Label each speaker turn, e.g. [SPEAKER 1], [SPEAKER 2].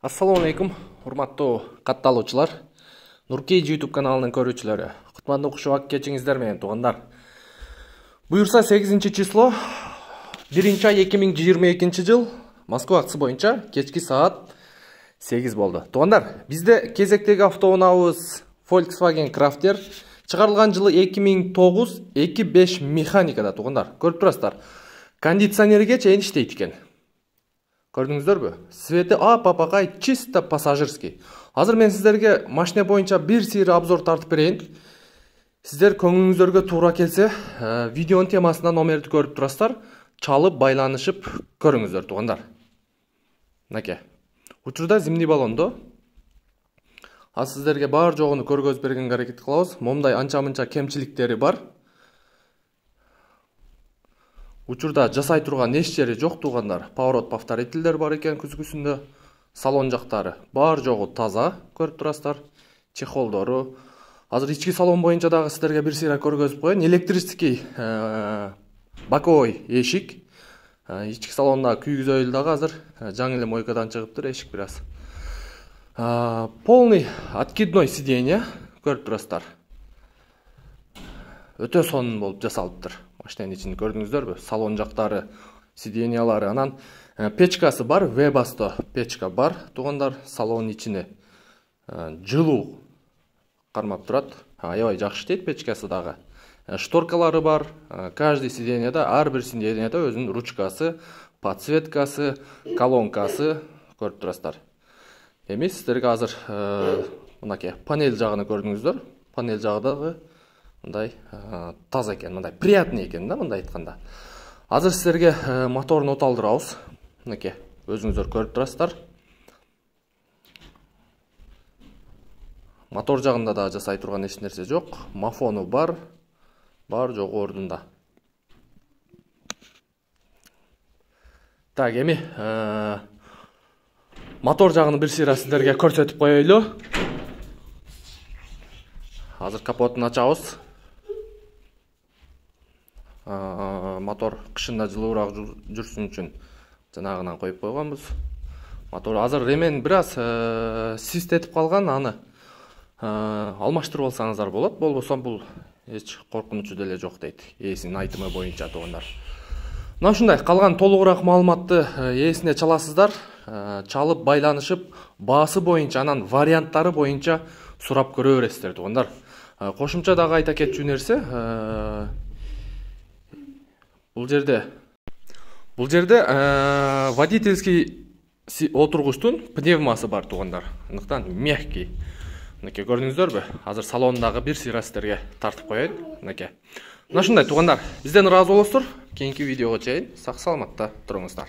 [SPEAKER 1] Assalamu alaikum, урматтуу катталуучулар. Нуркей YouTube каналынын көрүүчүлөрү. Кутмандуу кушубак кечиңиздер менен туугандар. Буюрса 8 число 1-ай 2022 жыл Москва акысы боюнча кечки саат 8 болду. Туугандар, бизде кезектеги автоунаабыз Volkswagen Crafter чыгарылган жылы 2009 2.5 механикада туугандар. Көрүп турасыздар. Кондиционерге чейин иштейт экен. Көрдүңүздөрбү? Свети апапакай чисто пассажирский. Азыр мен сиздерге машина боюнча бир сыйыр обзор тартып берейин. Сиздер көңүлүңүздөргө туура келсе, видеонун темасына номерди көрүп турасыздар. Чалып байланышып көрүңүздөр туугандар. Мынакей. Учурда зимний баллондо. Аз сиздерге бар жогуну көргөзүп бергенге аракет кылабыз. Момундай анча-мынча кемчиликтери бар. Учурда жасай турган эч жери жок туугандар. Поворот повторителдер бар экен күзгүсүндө. Салон жактары бар жогу таза, көрүп турасыздар. Чехолдору. Азыр ички салон боюнча дагы сиздерге бир сыйра көргөзүп коеюн. Электрический боковой эшик. Ички салонда күйгүзөйүл дагы азыр жаңы эле мойкадан чыгыптыр, эшик бир аз. Полный откидной сиденье, көрүп турасыздар. Өтө сонун болуп жасалыптыр. Машинанын ичин көрдүңүздөрбү? Салон жактары, сиденьялары, анан печкасы бар, Webasto печка бар. Туугандар, салонун ичине жылуу кармап турат. Аябай жакшы иштейт печкасы дагы. Шторкалары бар. Каждый сиденьяда, ар бир сиденьяда өзүнүн ручкасы, подсветкасы, колонкасы, көрүп турасыздар. Эми сиздерге азыр мынакей панель жагын көрдүңүздөр. Панель жагы дагы мындай таза экен, мындай приятный экен да, мындай айтканда. Азыр сиздерге моторун оталдырабыз. Мынакей, өзүңүздөр көрүп турасыздар. Мотор жагында да жасай турган эч нерсе жок. Мафону бар жогу ордунда. Так, эми мотор жагын бир сыйра сиздерге көрсөтүп коелу. Азыр капотун ачабыз. Мотор кышында жылуураак жүрсүн үчүн жанагынан коюп койгонбуз. Мотор азыр ремен бир аз систетип калган, аны алмаштырып алсаңыздар болот. Болбосо бул эч коркунучу деле жок дейт ээсинин айтымы боюнча туугандар. Мына ушундай калган толугураак маалыматты ээсине чаласыздар. Чалып байланышып баасы боюнча, анан варианттары боюнча сурап көрө бересиздер туугандар. Кошумча дагы айта кетчү нерсе, бул жерде водительский отургучтун пневмасы бар туугандар. Андыктан мягкий. Мынакей көрдүңүздөрбү? Азыр салондагы бир сыйра сиздерге тартып коеюн. Мынакей. Мына ушундай туугандар. Бизден ыраазы болосуздар. Кийинки видеого чейин сак саламатта туруңуздар.